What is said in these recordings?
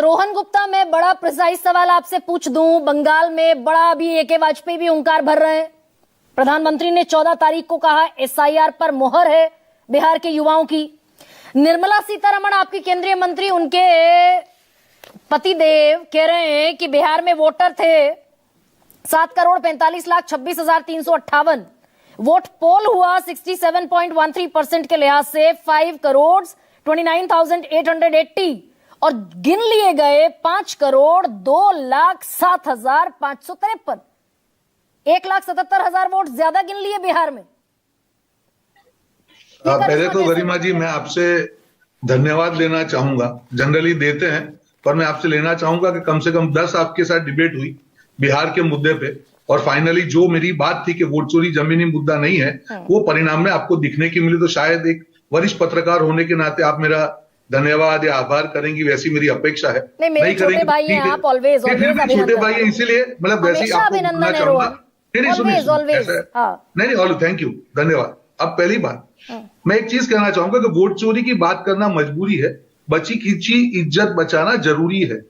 रोहन गुप्ता, मैं बड़ा प्रिसाइज सवाल आपसे पूछ दूं। बंगाल में बड़ा अभी ए.के. वाजपेयी भी हुंकार भर रहे हैं। प्रधानमंत्री ने 14 तारीख को कहा एसआईआर पर मोहर है बिहार के युवाओं की। निर्मला सीतारमण, आपकी केंद्रीय मंत्री, उनके पतिदेव कह रहे हैं कि बिहार में वोटर थे 7,45,26,358। वोट पोल हुआ 67.13% के लिहाज से 5,29,880 और गिन लिए गए 5,02,07,553। 1,77,000 वोट ज्यादा गिन लिए बिहार में। पहले तो गरिमा जी मैं आपसे धन्यवाद लेना चाहूंगा। जनरली देते हैं, पर मैं आपसे लेना चाहूंगा कि कम से कम 10 आपके साथ डिबेट हुई बिहार के मुद्दे पे, और फाइनली जो मेरी बात थी कि वोट चोरी जमीनी मुद्दा नहीं है, वो परिणाम में आपको दिखने की मिली। तो शायद एक वरिष्ठ पत्रकार होने के नाते आप मेरा धन्यवाद या आभार करेंगी, वैसी मेरी अपेक्षा है। नहीं छोटे भाई हैं आप, ऑलवेज छोटे भाई हैं, इसीलिए मतलब वैसे ही आपको बोलना चाहूंगा। नहीं, थैंक यू, धन्यवाद। अब पहली बात मैं एक चीज कहना चाहूंगा कि वोट चोरी की बात करना मजबूरी है, बची खिंची इज्जत बचाना जरूरी है।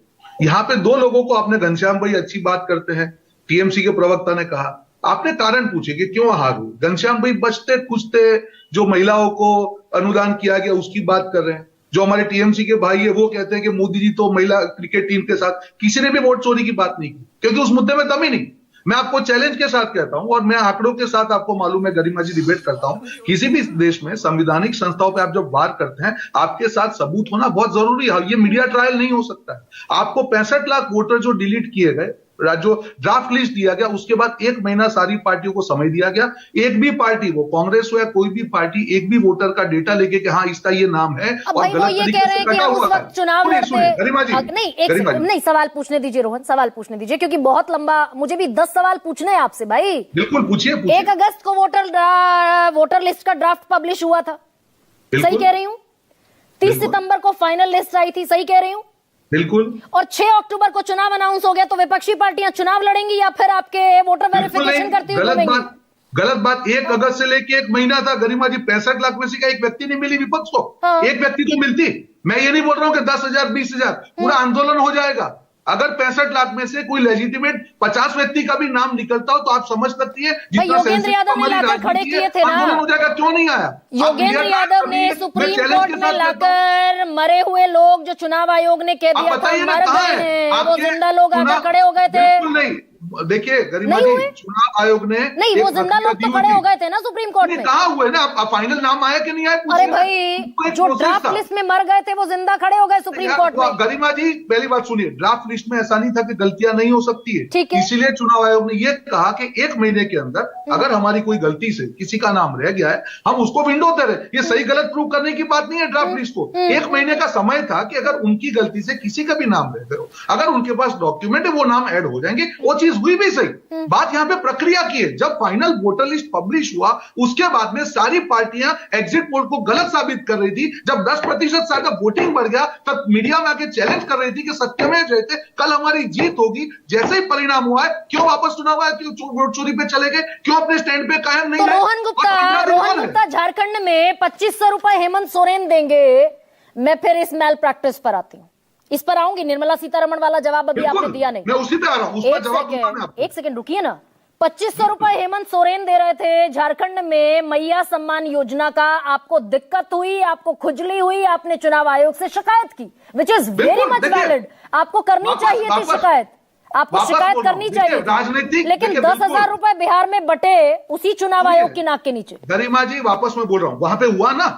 यहाँ पे दो लोगों को आपने, घनश्याम भाई अच्छी बात करते हैं, टीएमसी के प्रवक्ता ने कहा, आपने कारण पूछे कि क्यों हार हुई। घनश्याम भाई बचते कुछते जो महिलाओं को अनुदान किया गया उसकी बात कर रहे हैं। जो हमारे टीएमसी के भाई है वो कहते हैं कि मोदी जी तो महिला क्रिकेट टीम के साथ, किसी ने भी वोट चोरी की बात नहीं की, क्योंकि उस मुद्दे में दम ही नहीं। मैं आपको चैलेंज के साथ कहता हूं, और मैं आंकड़ों के साथ, आपको मालूम है गरिमा जी, डिबेट करता हूं। किसी भी देश में संवैधानिक संस्थाओं पे आप जब वार करते हैं, आपके साथ सबूत होना बहुत जरूरी है। ये मीडिया ट्रायल नहीं हो सकता है। आपको 65 लाख वोटर जो डिलीट किए गए, जो ड्राफ्ट लिस्ट दिया गया, उसके बाद 1 महीना सारी पार्टियों को समय दिया गया। एक भी पार्टी, वो कांग्रेस हो या कोई भी पार्टी, एक भी वोटर का डेटा लेके कि हाँ इसका ये नाम है और गलत तरीके से कटा हुआ है। चुनाव लड़ते गरिमा जी, नहीं सवाल पूछने दीजिए रोहन, सवाल पूछने दीजिए, क्योंकि बहुत लंबा, मुझे भी 10 सवाल पूछने हैं आपसे भाई। बिल्कुल पूछिए। 1 अगस्त को वोटर लिस्ट का ड्राफ्ट पब्लिश हुआ था, सही कह रही हूँ? 30 सितंबर को फाइनल लिस्ट आई थी, सही कह रही हूँ? बिल्कुल। और 6 अक्टूबर को चुनाव अनाउंस हो गया, तो विपक्षी पार्टियां चुनाव लड़ेंगी या फिर आपके वोटर वेरिफिकेशन करती हुई घूमेंगी? गलत बात। 1 अगस्त से लेके 1 महीना था गरिमा जी, 65 लाख में से का एक व्यक्ति नहीं मिली विपक्ष को। एक व्यक्ति को मिलती। मैं ये नहीं बोल रहा हूं कि 10,000 20,000 पूरा आंदोलन हो जाएगा। अगर 65 लाख में से कोई लेजिटिमेट 50 व्यक्ति का भी नाम निकलता हो तो आप समझ सकती है योगेंद्र यादव ने लाकर खड़े किए थे ना, हो जाएगा। क्यों नहीं आया? योगेंद्र यादव ने सुप्रीम कोर्ट में लाकर मरे हुए लोग जो चुनाव आयोग ने कह दिया था मर गए हैं, वो जिंदा लोग आकर खड़े हो गए थे। नहीं, देखिए गरिमा जी, चुनाव आयोग ने नहीं, वो जिंदा लोग तो खड़े हो गए थे ना सुप्रीम कोर्ट में। कहा हुए ना, फाइनल नाम आया कि नहीं आया? अरे भाई, जो ड्राफ्ट लिस्ट में मर गए थे वो जिंदा खड़े हो गए सुप्रीम कोर्ट में। गरिमा जी पहली बात सुनिए, ड्राफ्ट लिस्ट में ऐसा नहीं था कि गलतियां नहीं हो सकती है, इसीलिए चुनाव आयोग ने यह कहा कि 1 महीने के अंदर अगर हमारी कोई गलती से किसी का नाम रह गया है, हम उसको विंडो दे रहे। ये सही गलत प्रूव करने की बात नहीं है। ड्राफ्ट लिस्ट को 1 महीने का समय था कि अगर उनकी गलती से किसी का भी नाम रह गए हो, अगर उनके पास डॉक्यूमेंट है, वो नाम ऐड हो जाएंगे। वो चीज हुई भी सही। बात यहां पे प्रक्रिया की है। जब फाइनल वोटर लिस्ट पब्लिश हुआ, उसके बाद में सारी पार्टियां एग्जिट पोल को गलत साबित कर रही थी। जब 10% से ज्यादा वोटिंग बढ़ गया, तब मीडिया में आके चैलेंज कर रही थी कि सत्यमेव जयते, कल हमारी जीत होगी। जैसे ही परिणाम हुआ है, क्यों वापस चुनाव आया, क्यों वोट चोरी पे चले गए, क्यों अपने स्टैंड पे कायम नहीं रहे? रोहन गुप्ता झारखंड में 2500 रुपए हेमंत सोरेन देंगे। मैं फिर इस मैल प्रैक्टिस पर आती हूँ, इस पर आऊंगी। निर्मला सीतारमण वाला जवाब अभी आपने दिया नहीं। मैं उसी पे आ रहा हूं, उस पर जवाब दूंगा मैं आपको। 1 सेकंड रुकिए ना। 2500 रुपए हेमंत सोरेन दे रहे थे झारखंड में मैया सम्मान योजना का। आपको दिक्कत हुई, आपको खुजली हुई, आपने चुनाव आयोग से शिकायत की, which is very much valid. आपको करनी चाहिए थी शिकायत, आपको शिकायत करनी चाहिए, लेकिन 10,000 रुपए बिहार में बटे उसी चुनाव आयोग की नाक के नीचे। गरिमा जी वापस मैं बोल रहा हूं, वहां पे हुआ ना,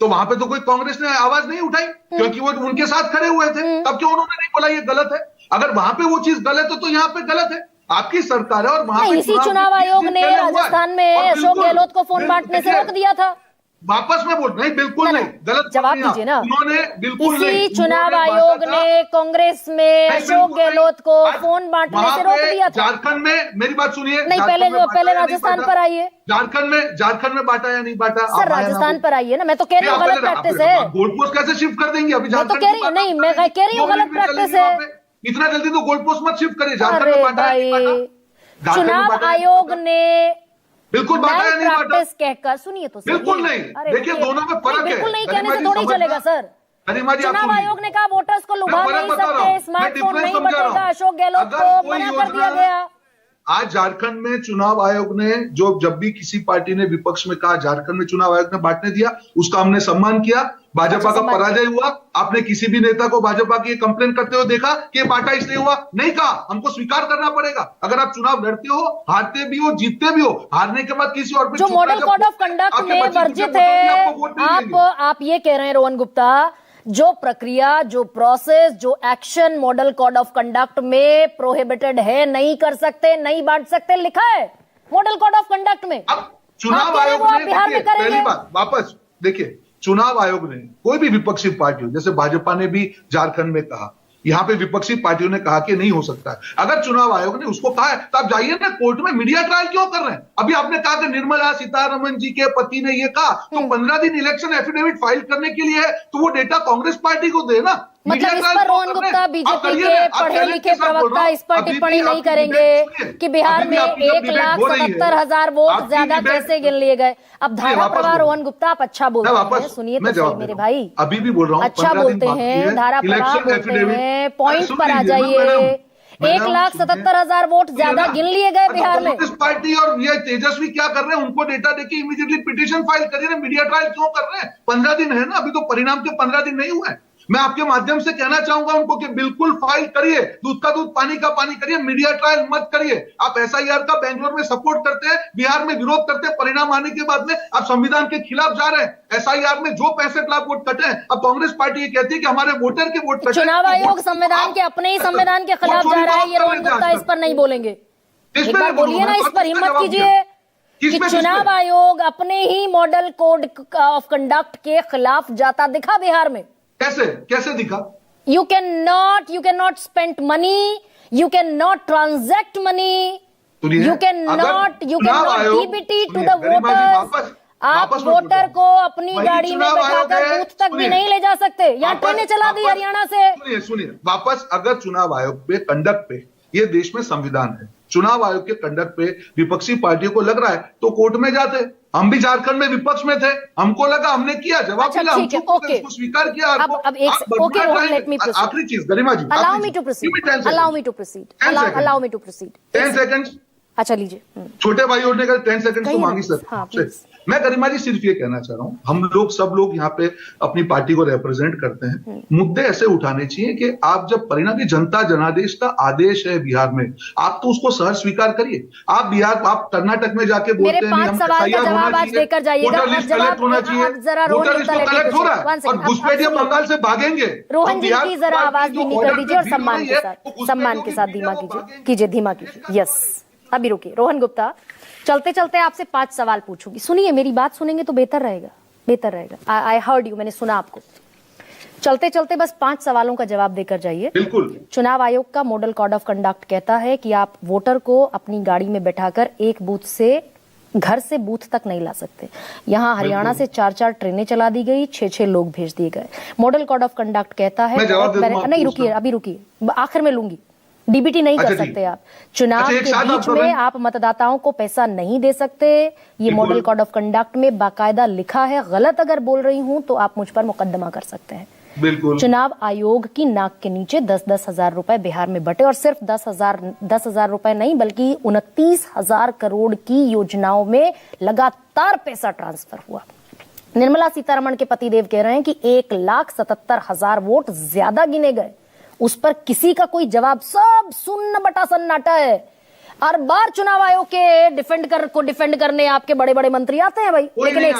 तो वहां पे तो कोई कांग्रेस ने आवाज नहीं उठाई, क्योंकि वो उनके साथ खड़े हुए थे। तब क्यों उन्होंने नहीं बोला ये गलत है? अगर वहां पे वो चीज गलत है तो यहाँ पे गलत है। आपकी सरकार है और वहां पे इसी चुनाव आयोग ने राजस्थान में अशोक गहलोत को फोन बांटने से रोक दिया था। वापस में बोल, नहीं बिल्कुल नहीं, गलत जवाब दीजिए ना। उन्होंने बिल्कुल नहीं, इसी चुनाव आयोग ने कांग्रेस में अशोक गहलोत को फोन बांटने से रोक दिया था। झारखंड में, मेरी बात सुनिए, नहीं पहले राजस्थान पर आइए। झारखंड में बांटा या नहीं बांटा? सर राजस्थान पर आइए ना। मैं तो कह रही हूँ गलत प्रैक्टिस है। गोल्ड पोस्ट कैसे शिफ्ट कर देंगे? अभी मैं तो कह रही हूँ, नहीं मैं कह रही हूँ गलत प्रैक्टिस है। इतना जल्दी तो गोल्ड पोस्ट मत शिफ्ट करिए। झारखंड में बांटा या नहीं बांटा? चुनाव आयोग ने बिल्कुल बांटा या नहीं बांटा? कहकर सुनिए तो, बिल्कुल नहीं। देखिए दोनों में फर्क है। बिल्कुल नहीं कहने से थोड़ी चलेगा सर। गरिमा जी, आप चुनाव सुनिए। आयोग ने कहा वोटर्स को लुभा मैं फर्क नहीं बता रहा सकते, हूं, स्मार्टफोन मैं नहीं difference समझा रहा बटेगा, हूं। अशोक गहलोत अगर को कोई मना कर दिया योजना- गया। आज झारखंड में चुनाव आयोग ने जब भी किसी पार्टी ने विपक्ष में कहा झारखंड में चुनाव आयोग ने बांटने दिया, उसका हमने सम्मान किया। भाजपा अच्छा, का सम्मान पराजय हुआ। आपने किसी भी नेता को भाजपा की कंप्लेन करते हुए देखा कि ये बांटा इसलिए हुआ? नहीं कहा। हमको स्वीकार करना पड़ेगा। अगर आप चुनाव लड़ते हो, हारते भी हो, जीतते भी हो, हारने के बाद किसी और पे जो चुप मॉडल रहकर कोड ऑफ कंडक्ट आपके में बच्चे वर्जित पीछे पड़ेंगे, है, आपको वोट नहीं देंगे। आप ये कह रहे हैं रोहन गुप्ता, जो प्रक्रिया, जो प्रोसेस, जो action model code of conduct में प्रोहिबिटेड है, नहीं कर सकते, नहीं बांट सकते, लिखा है मॉडल कोड ऑफ कंडक्ट में। अब चुनाव आप कह रहे हैं आयोग वो आप ने बिहार में देखिए, करेंगे? पहली बात वापस देखिए, चुनाव आयोग ने कोई भी विपक्षी पार्टी हो, जैसे भाजपा ने भी झारखंड में कहा, यहां पे विपक्षी पार्टियों ने कहा कि नहीं हो सकता है। अगर चुनाव आयोग ने उसको कहा है तो आप जाइए ना कोर्ट में, मीडिया ट्रायल क्यों कर रहे हैं? अभी आपने कहा कि निर्मला सीतारमण जी के पति ने ये कहा, तो 15 दिन इलेक्शन एफिडेविट फाइल करने के लिए है, तो वो डेटा कांग्रेस पार्टी को दे ना। मतलब इस पर रोहन गुप्ता बीजेपी के पढ़े लिखे प्रवक्ता इस पर टिप्पणी नहीं करेंगे कि बिहार में 1,77,000 वोट ज्यादा कैसे गिन लिए गए। अब धारा प्रवाह रोहन गुप्ता आप अच्छा बोलते हैं, सुनिए तो सही मेरे भाई, अभी भी बोल रहा हूं, अच्छा बोलते हैं, धारा प्रवाह बोलते हैं, पॉइंट पर आ जाइए। 1,77,000 वोट ज्यादा गिन लिए गए बिहार में। कांग्रेस पार्टी और ये तेजस्वी क्या कर रहे हैं? उनको डेटा देके इमीडिएटली पिटीशन फाइल करिए ना। मीडिया ट्रायल क्यों कर रहे हैं? 15 दिन है ना, अभी तो परिणाम के 15 दिन नहीं हुए हैं। मैं आपके माध्यम से कहना चाहूंगा उनको कि बिल्कुल फाइल करिए, दूध का दूध पानी का पानी करिए, मीडिया ट्रायल मत करिए। आप एसआईआर का बेंगलोर में सपोर्ट करते हैं, बिहार में विरोध करते हैं, परिणाम आने के बाद में आप संविधान के खिलाफ जा रहे हैं। एसआईआर में जो 65 लाख वोट कटे हैं, अब कांग्रेस पार्टी ये कहती है कि हमारे वोटर के वोट कटे। चुनाव आयोग संविधान के, अपने ही संविधान के खिलाफ जा रहा है, ये रोहन गुप्ता इस पर नहीं बोलेंगे। एक बार बोलिए ना, इस पर हिम्मत कीजिए कि चुनाव आयोग अपने ही मॉडल कोड ऑफ कंडक्ट के खिलाफ जाता दिखा बिहार में। कैसे कैसे दिखा? You cannot spend money, you cannot transact money, you cannot DBT to the voters। आप वोटर को अपनी गाड़ी में बैठाकर बूथ तक भी नहीं ले जा सकते। यहाँ ट्रेनें चला दी हरियाणा से। सुनिए वापस, अगर चुनाव आयोग पे, कंडक्ट पे, ये देश में संविधान है, चुनाव आयोग के कंडक्ट पे विपक्षी पार्टियों को लग रहा है तो कोर्ट में जाते। हम भी झारखंड में विपक्ष में थे, हमको लगा, हमने किया, जवाब मिला, हम चुप हो गए, उसको स्वीकार किया। अब एक okay Rohan, let me proceed. आखिरी चीज Garima ji, allow me to proceed, allow me to proceed, allow me to proceed. 10 second. अच्छा लीजिए। छोटे भाइयों ने 10 सेकंड तो मांगी सर। हाँ, प्लीज। मैं गरिमा जी सिर्फ ये कहना चाह रहा हूं, हम लोग सब लोग यहाँ पे अपनी पार्टी को रिप्रेजेंट करते हैं। मुद्दे ऐसे उठाने चाहिए कि आप जब परिणाम की जनता जनादेश का आदेश है बिहार में, आप तो उसको सहज स्वीकार करिए। आप बिहार, आप कर्नाटक में जाके बोलते हैं 5 सवाल का जवाब आज देकर जाइएगा। वोटर लिस्ट कलेक्ट होना चाहिए, वोटर लिस्ट तो कलेक्ट हो रहा है और घुसपैठिया बंगाल से भागेंगे। रोहन जी की जरा आवाज धीमी कर दीजिए और सम्मान के साथ धीमा कीजिए, धीमा कीजिए। यस, अभी रुकिए रोहन गुप्ता, चलते चलते आपसे 5 सवाल पूछूंगी। सुनिए, मेरी बात सुनेंगे तो बेहतर रहेगा, बेहतर रहेगा। आई हर्ड यू, मैंने सुना आपको। चलते चलते बस 5 सवालों का जवाब देकर जाइए। बिल्कुल। चुनाव आयोग का मॉडल कोड ऑफ कंडक्ट कहता है कि आप वोटर को अपनी गाड़ी में बैठाकर एक बूथ से, घर से बूथ तक नहीं ला सकते। यहाँ हरियाणा से 4-4 ट्रेनें चला दी गई, 6-6 लोग भेज दिए गए। मॉडल कोड ऑफ कंडक्ट कहता है, नहीं रुकिए, अभी रुकिए, आखिर में लूंगी। डीबीटी नहीं कर सकते आप। चुनाव के बीच में आप मतदाताओं को पैसा नहीं दे सकते। ये मॉडल कोड ऑफ कंडक्ट में बाकायदा लिखा है। गलत अगर बोल रही हूं तो आप मुझ पर मुकदमा कर सकते हैं। बिल्कुल। चुनाव आयोग की नाक के नीचे 10-10 हजार रुपए बिहार में बटे, और सिर्फ 10 हजार रुपए नहीं बल्कि 29,000 करोड़ की योजनाओं में लगातार पैसा ट्रांसफर हुआ। निर्मला सीतारमण के पतिदेव कह रहे हैं कि 1,77,000 वोट ज्यादा गिने गए, उस पर किसी का कोई जवाब, सब सुन्न बटा सन्नाटा है। हर बार चुनाव आयोग के डिफेंड करने आपके बड़े बड़े मंत्री आते हैं भाई, लेकिन एक